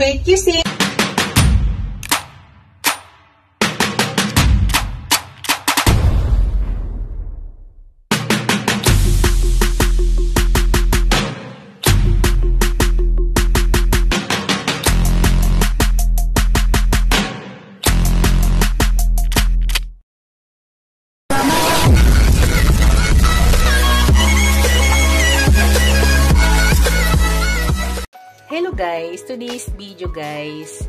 Wait, you see. Hello guys, today's video guys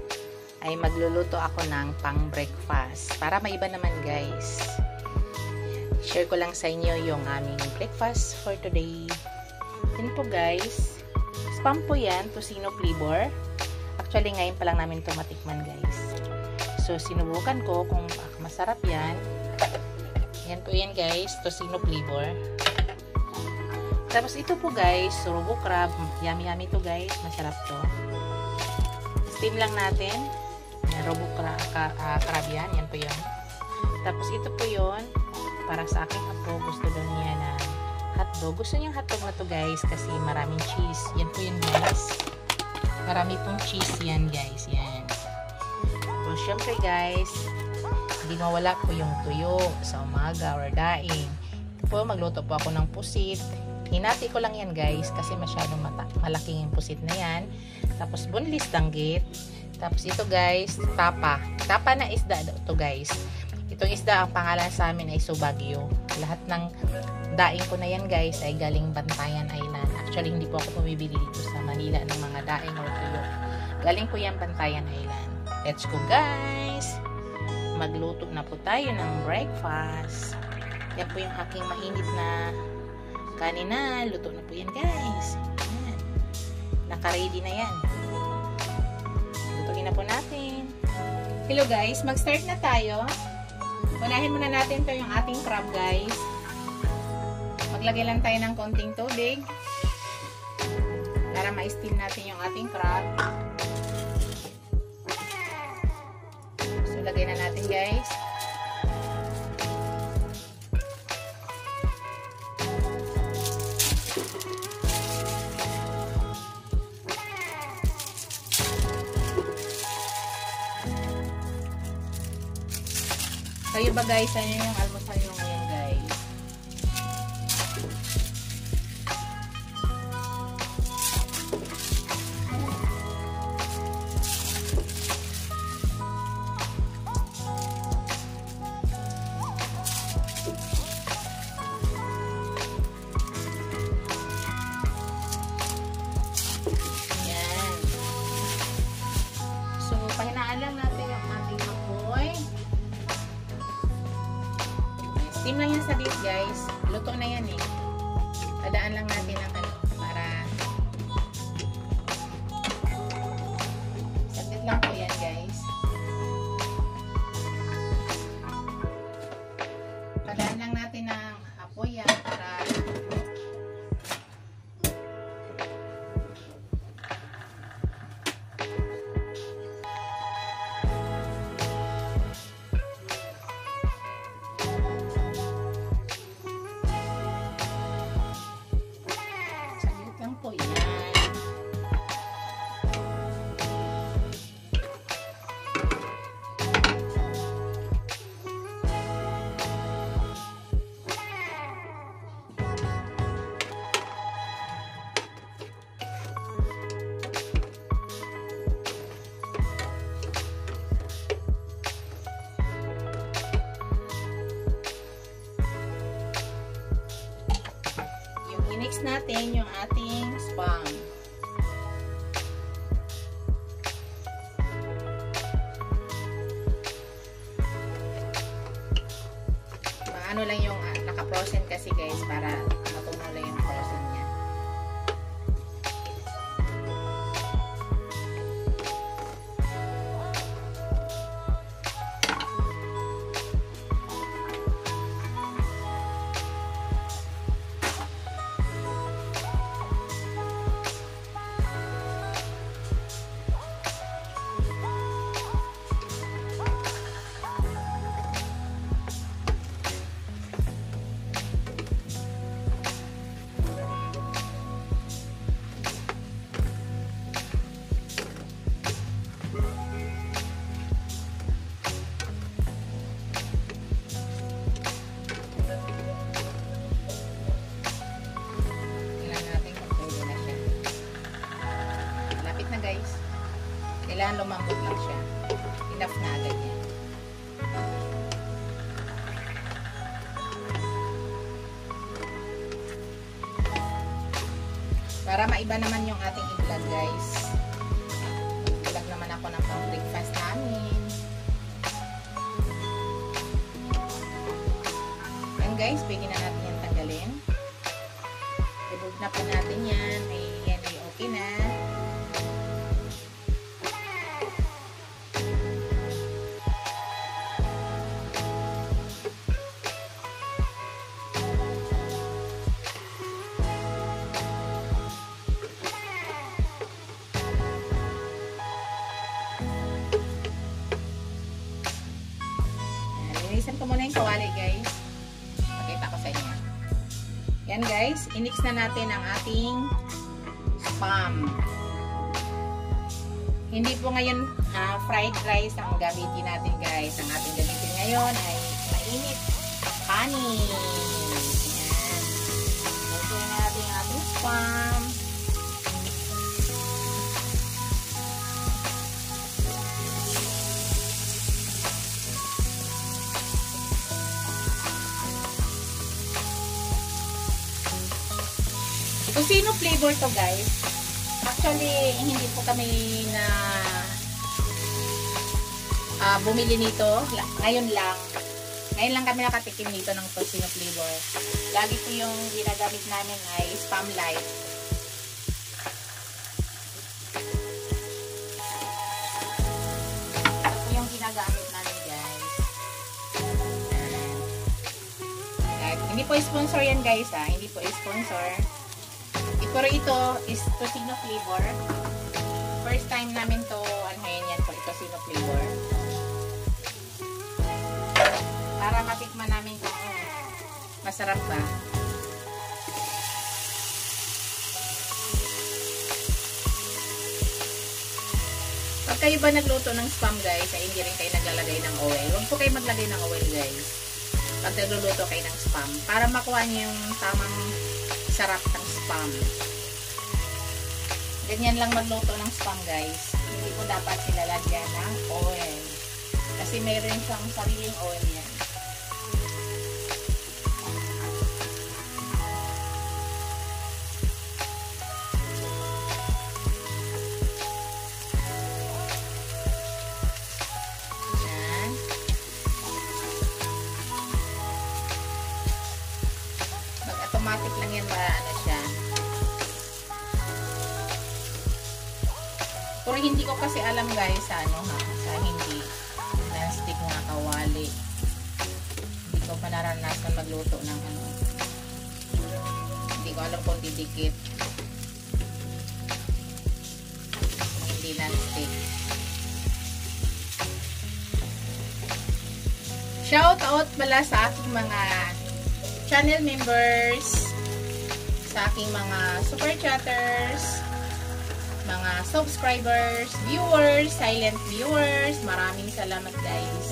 ay magluluto ako ng pang breakfast para maiba naman guys. Share ko lang sa inyo yung aming breakfast for today. Yan po guys, spam po yan, tocino flavor. Actually ngayon pa lang namin ito matikman guys. So sinubukan ko kung masarap yan. Yan po yan guys, tocino flavor. Tapos ito po guys, robo crab. Yummy yummy to guys. Masarap to. Steam lang natin. Yan, robo crab yan. Yan po yun. Tapos ito po yun. Para sa aking apo, gusto daw niya na hotdog. Gusto niyang hotdog na to guys kasi maraming cheese. Yan po yun guys. Marami pong cheese yan guys. Yan. So syempre guys, hindi mawala po yung tuyo sa umaga or daing. Ito po, magluto po ako ng pusit. Hinati ko lang yan guys kasi masyadong malaking yung pusit na yan. Tapos boneless danggit. Tapos ito guys, tapa. Tapa na isda ito guys. Itong isda ang pangalan sa amin ay Subagyo. Lahat ng daing ko na yan guys ay galing Bantayan Island. Actually hindi po ako pumibili dito sa Manila ng mga daing or tuyo. Galing po yan Bantayan Island. Let's go guys! Magluto na po tayo ng breakfast. Yan po yung aking mainit na kanina, luto na po yan guys. Ayan. Naka-ready na yan. Lutuin na po natin. Hello guys, mag-start na tayo. Unahin muna natin to yung ating crab guys. Maglagay lang tayo ng konting tubig para ma-steam natin yung ating crab. So, lagay na natin guys. Kayo ba guys, ano yung almusal nyo ngayon guys? Yan. So, pahinaan lang natin yung ating apoy. Steam lang yan sa dish guys. Luto na yan eh. Padaan lang natin ang ano para saglit lang po yan guys. Padaan lang natin ang apoy yan para mix natin yung ating spam. Ano lang yung naka-frozen kasi guys para matunaw lang yung frozen niya. Kailangan lumambot lang siya. Enough na agad yan. Para maiba naman yung ating i-vlog, guys. Vlog naman ako ng pang-breakfast namin. Yan, guys. Pwede na natin yan tanggalin. Remove na po natin yan. Yan ay okay na. Linisan ko muna yung kawali, guys. Pakita ko sa inyo. Yan, guys. I-mix na natin ang ating spam. Hindi po ngayon fried rice ang gamitin natin, guys. Ang ating gamitin ngayon ay mainit kanin. Yan. Lutuin natin ang ating spam. Tocino flavor to, guys. Actually, hindi po kami na bumili nito. Ngayon lang kami nakatikim nito ng tocino flavor. Lagi po yung ginagamit namin ay Spam Light. Ito po yung ginagamit namin, guys. Hindi po sponsor yan, guys, ha. Hindi po sponsor. Pero ito is tocino flavor. First time namin to, yan po, tocino flavor. Para matikman namin kung masarap ba. Pag kayo ba nagluto ng spam, guys, ay hindi rin kayo naglalagay ng oil. Huwag po kayo maglagay ng oil, guys. Pag nagluluto kayo ng spam. Para makuha niyo yung tamang sarap ng spam. Ganyan lang magluto ng spam, guys. Hindi po dapat nilalagyan ng oil. Kasi mayroon siyang sariling oil yan. Yan. Mag-automatic lang yan para ano siya. Pero hindi ko kasi alam, guys, sa hindi non-stick nga kawali. Hindi ko pa naranasan magluto ng Hindi ko alam kung didikit. Hindi non-stick. Shout out pala sa aking mga channel members, sa aking mga super chatters, mga subscribers, viewers, silent viewers. Maraming salamat, guys,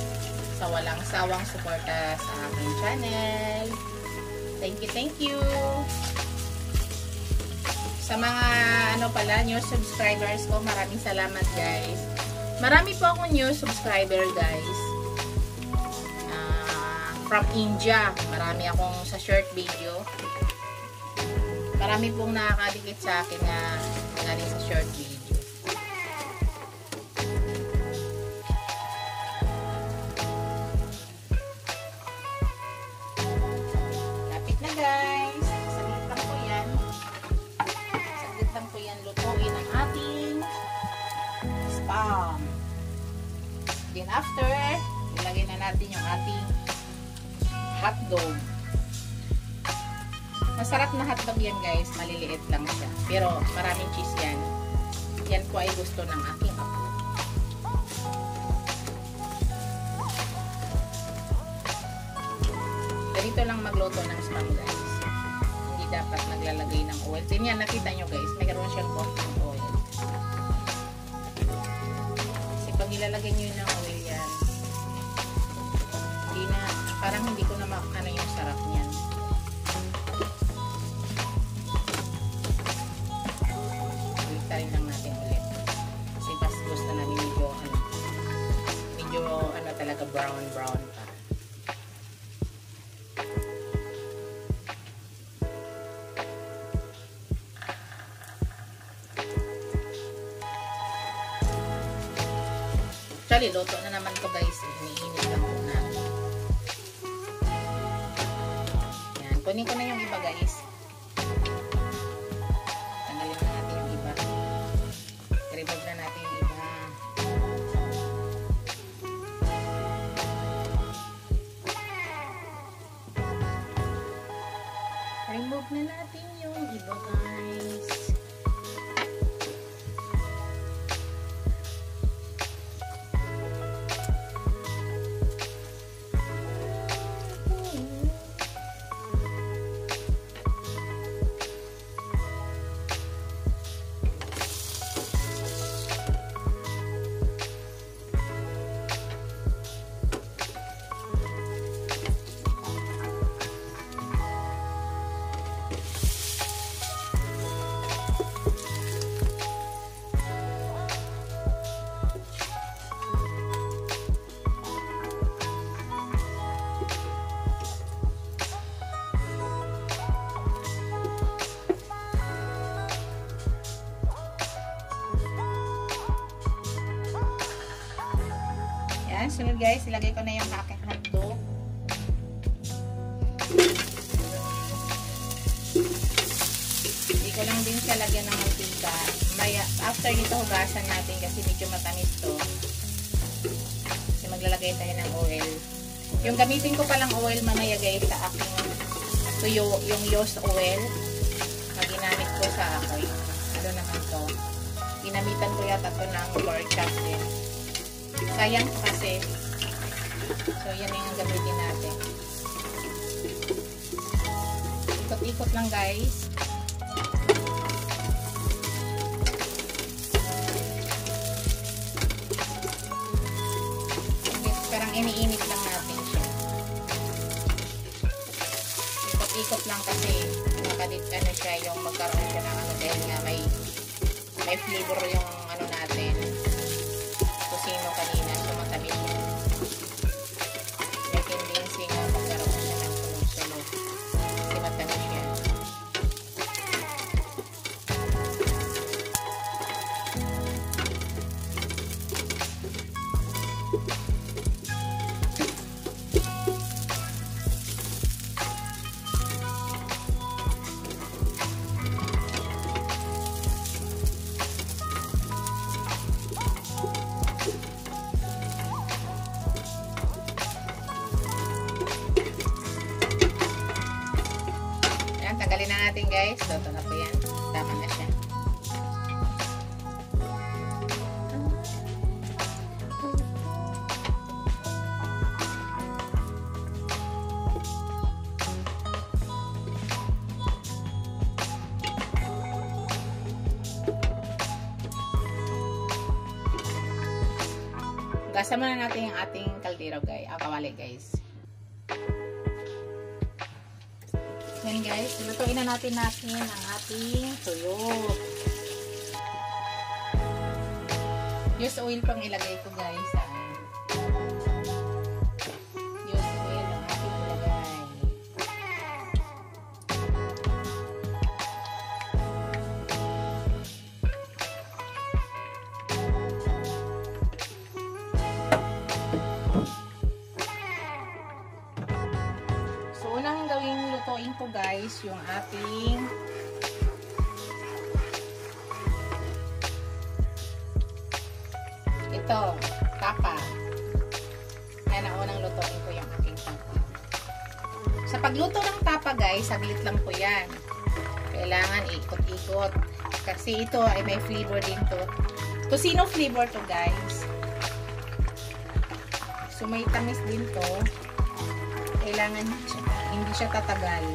sa walang sawang suporta sa aking channel. Thank you. Sa mga new subscribers ko, maraming salamat, guys. Marami po akong new subscriber, guys. From India. Marami akong sa short video. Marami pong nakakadikit sa akin na galing sa short video. Lapit na, guys. Saglit lang po yan. Saglit lang po yan. Lutuin ang ating spam. Then after, ilagay na natin yung ating hotdog. Masarap na hotdog yan, guys. Maliliit lang siya. Pero maraming cheese yan. Yan po ay gusto ng aking apo. Ganito lang magluto ng spam, guys. Hindi dapat naglalagay ng oil. Yan, nakita nyo, guys. Mayroon siyang konting oil. Kasi pag ilalagay nyo ng oil yan, hindi na, parang hindi ko na makakano yung sarap niyan. Ulit lang natin ulit. Kasi mas gusto namin Actually, luto na naman to guys. Iniinit lang po natin. Yan. Kunin ko na yung iba guys. Tanggalin na natin yung iba. I-remove na natin yung iba. Remove na natin yung iba guys. Sunod guys, ilagay ko na yung aking hotdog. Hindi ko lang din siya lagyan ng mantika. After nito hugasan natin kasi medyo matamis to. Kasi maglalagay tayo ng oil. Yung gamitin ko palang oil mamaya guys sa aking tuyo, yung used oil na ginamit ko sa akin. Ano naman to? Ginamitan ko yata to ng pork chop din. Sayang kasi. So, yan yung gamitin natin. Ikot-ikot lang guys. Parang iniinit lang natin siya. Ikot-ikot lang kasi makadit ano siya, yung magkaroon siya ng ano dahil nga may flavor yung ano natin. Kusino kanina, so matamis yun. May tendency nga magkaroon siya ng sunog-sunog. Kasi matamis yan. Tagalin na natin guys. Luto na po yan. Tama na siya. Hugasan muna natin yung ating kaldero guys. Kawali guys. Yan guys, lutuin na natin ang ating tuyo. Use oil pang ilagay ko guys. Use oil ang ating ilagay. So, unang gawing lutuin ko guys, yung ating ito, tapa. Yan ang unang lutuin ko yung aking tapa. Sa pagluto ng tapa guys, saglit lang po yan. Kailangan ikot-ikot. Kasi ito ay may flavor din to. Tusino flavor to guys. So may tamis din to. Kailangan hindi siya tatagal.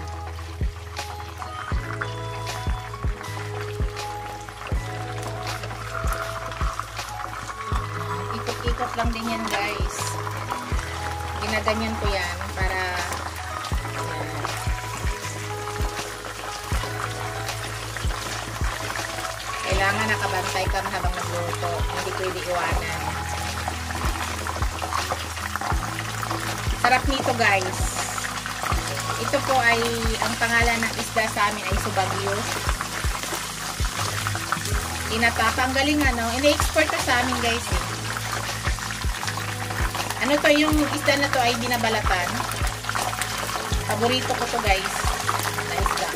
Ikot-ikot lang din yan guys. Ginaganyan ko yan para kailangan nakabantay ka habang nagluto. Hindi pwede iwanan. Sarap nito guys. Ito po ay, ang pangalan ng isda sa amin ay subagyo. Inatapa. Ang galing ano. Ina-export ko sa amin guys eh. Ano to, yung isda na to ay binabalatan. Paborito ko to guys, na isda.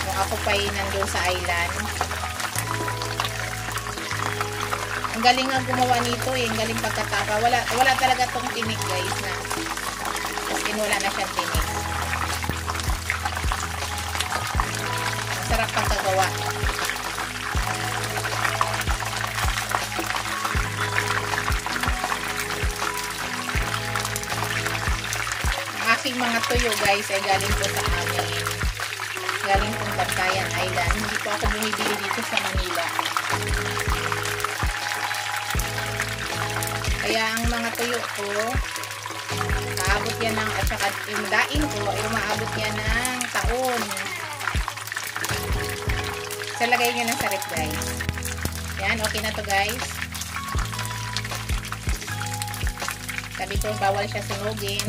Nung ako pa nandun sa island. Ang galing nga gumawa nito eh, ang galing pagkatapa. Wala talaga tong tinik guys na. As in, wala na siyang tinik. Masarap pagkagawa. Mga tuyo guys ay galing po sa amin, galing pong Bantayan Island. Hindi po ako bumibili dito sa Manila, kaya ang mga tuyo ko maabot yan ng, at saka yung daing ko ay maabot yan ng taon. So lagay nyo na sa rep guys. Yan, okay na to guys. Sabi ko bawal siya sunugin.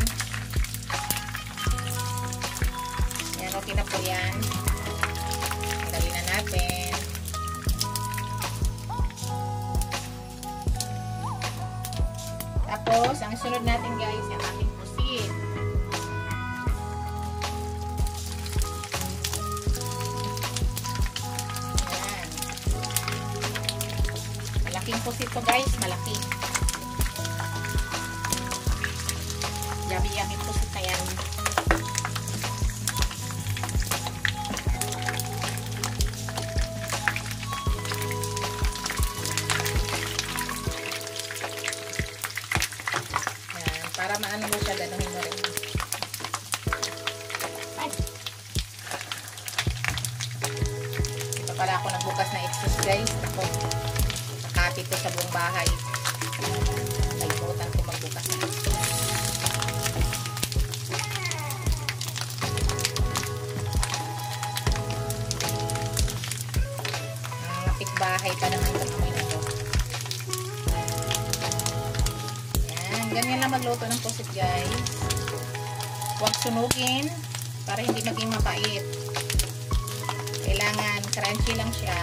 Okay na po yan. Tanggalin na natin. Tapos, ang sunod natin guys, yung ating pusit. Ayan. Malaking pusit to guys, malaki. Yummy pusit na yan. Para maano mo siya, ganuhin mo rin. Ay! Ito pala ako nagbukas na exhaust guys. Ako, nakapit ko sa buong bahay. Nagbutan ko magbukas na exhaust. Ang lapit bahay pa naman itong amoy na to. Ganyan lang magluto ng pusit guys. Huwag sunugin para hindi maging mapait. Kailangan crunchy lang siya.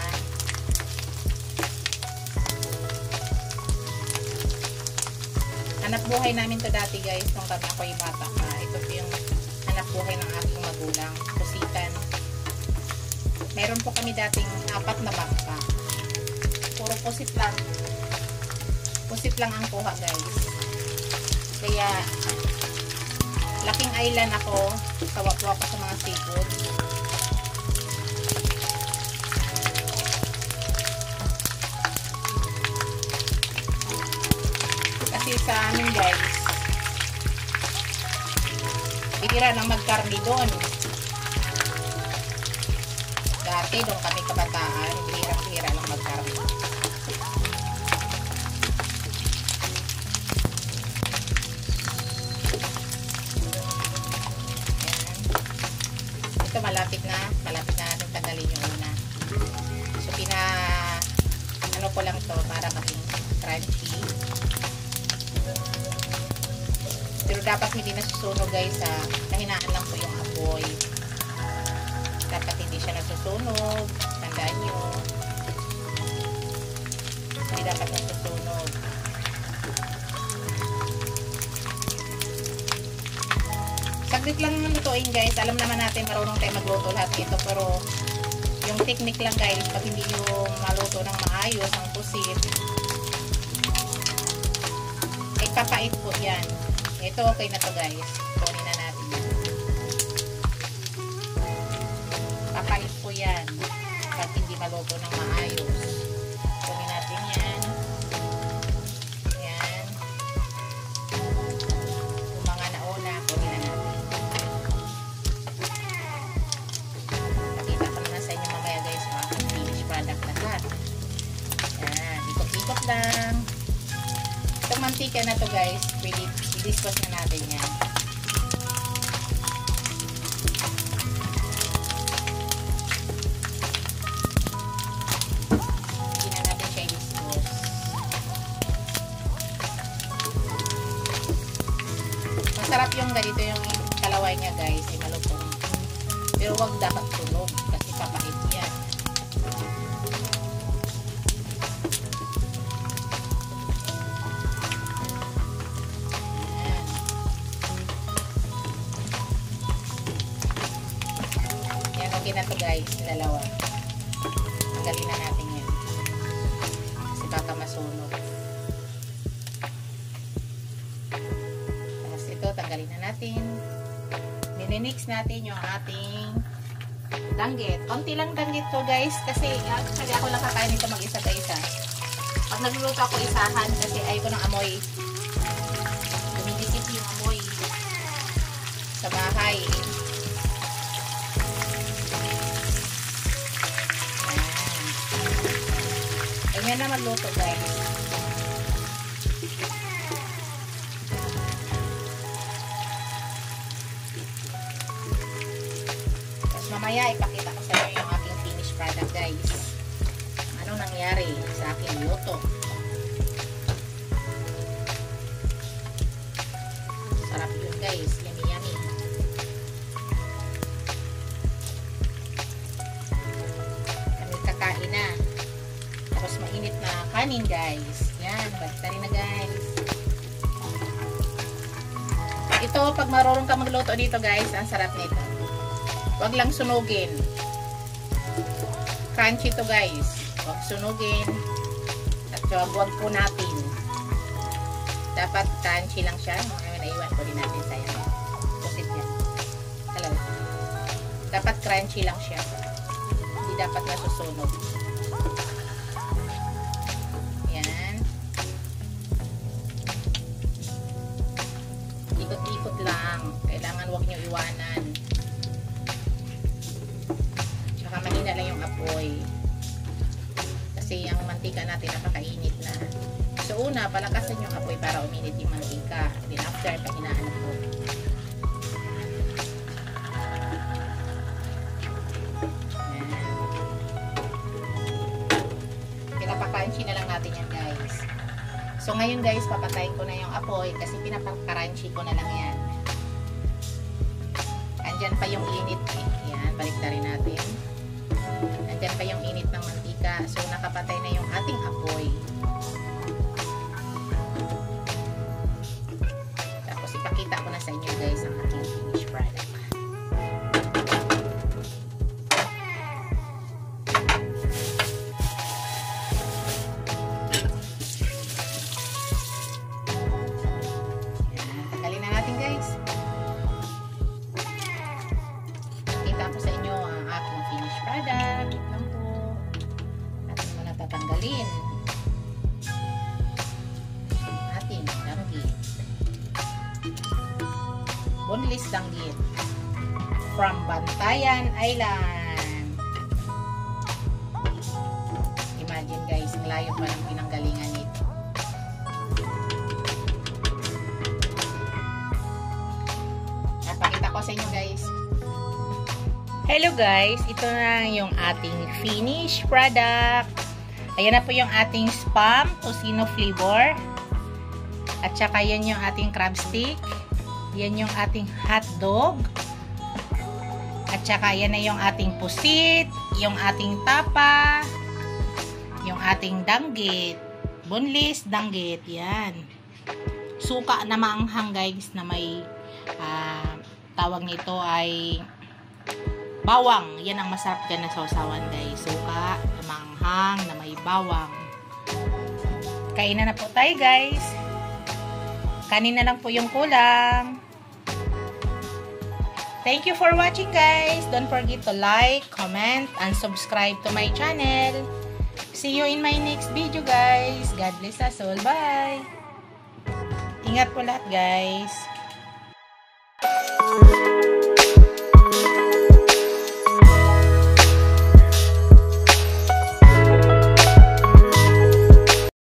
Hanap buhay namin to dati guys nung kami ako'y bata pa. Ito po yung hanap buhay ng aking magulang. Pusitan. Meron po kami dating 4 na bangka. Puro pusit lang. Pusit lang ang kuha guys. Kaya laking island ako, sawa-sawa pa sa mga seafood. Kasi sa amin guys, bihira nang magkarni doon. Dati doon kami kabataan, bihira lang magkarni. Malapit na natin tanggalin yung una. So ano ko lang to para maging crunchy. Pero dapat hindi nasusunog guys ha. Kahinaan lang po yung apoy. Dapat hindi siya nasusunog. Tandaan nyo. Hindi dapat nasusunog. Saglit lang lutuin guys. Alam naman natin marunong tayo magluto lahat ito, pero yung technique lang guys, pag hindi yung maluto ng maayos ang pusit, ay papait po yan. Ito okay na to guys. Kunin na natin. Papait po yan pag hindi maluto ng maayos. Kunin natin yan. Yan. Yung mga nauna, kunin na natin. Ikot lang. Itong mantika na to guys, pwede i-dispose na natin yan. Hindi na natin siya i-dispose. Masarap yung ganito yung kalaway niya guys, ay malutong. Pero wag dapat tunog kasi papait yan. Okay na to guys, dalawa. Tanggalin na natin yan. Kasi baka masunog. Tapos ito, tanggalin na natin. Nininix natin yung ating danggit. Konti lang danggit to guys. Kasi ako lang kakain nito mag-isa sa isa. Pag nagluluto ako isahan kasi ayaw ko ng amoy. Dumidikit yung amoy sa bahay. Ganyan na magluto guys. Tapos mamaya ipakita ko sa inyo yung aking finished product guys. Anong nangyari sa aking luto. Sarap yun guys. Yummy yummy. Kami kakain na. Tapos mainit na kanin guys. Yan, baliktari na guys. Ito, pag marunong ka magluto dito guys, ang sarap nito. Huwag lang sunugin. Crunchy to guys. Huwag sunugin. At huwag po natin. Dapat crunchy lang siya. Ngayon, naiwan ko din natin sayang. Pusit yan. Talaga. Dapat crunchy lang siya. Hindi dapat nasusunog. Ikot-ikot lang. Kailangan huwag nyo iwanan. Tsaka mahina lang yung apoy. Kasi ang mantika natin napakainit na. So una, palakasan yung apoy para uminit yung mantika. Then after, pahinaan po. Pinapakanchy na lang natin yan guys. So, ngayon guys, papatayin ko na yung apoy kasi pinapakaranchi ko na lang yan. Andyan pa yung init eh. Yan, baliktarin natin. Andyan pa yung init ng mantika. So, nakapatay na yung ating apoy. Tapos, ipakita ko na sa inyo guys ang aking finished product. Tanggalin ating danggit, boneless danggit from Bantayan Island. Imagine guys, ang layo pa ng pinanggalingan nito. Napakita ko sa inyo guys. Hello guys, ito na yung ating finished product. Ayan na po yung ating spam, tocino flavor. At saka yan yung ating crab stick. Yan yung ating hot dog. At saka yan na yung ating pusit, yung ating tapa, yung ating danggit. Boneless danggit. Yan. Suka na maanghang guys na may tawag nito ay bawang. Yan ang masarap dyan na sausawan guys. Suka, manghang, na may bawang. Kainan na po tayo guys. Kanin na lang po yung kulang. Thank you for watching guys. Don't forget to like, comment, and subscribe to my channel. See you in my next video guys. God bless us all. Bye. Ingat po lahat guys.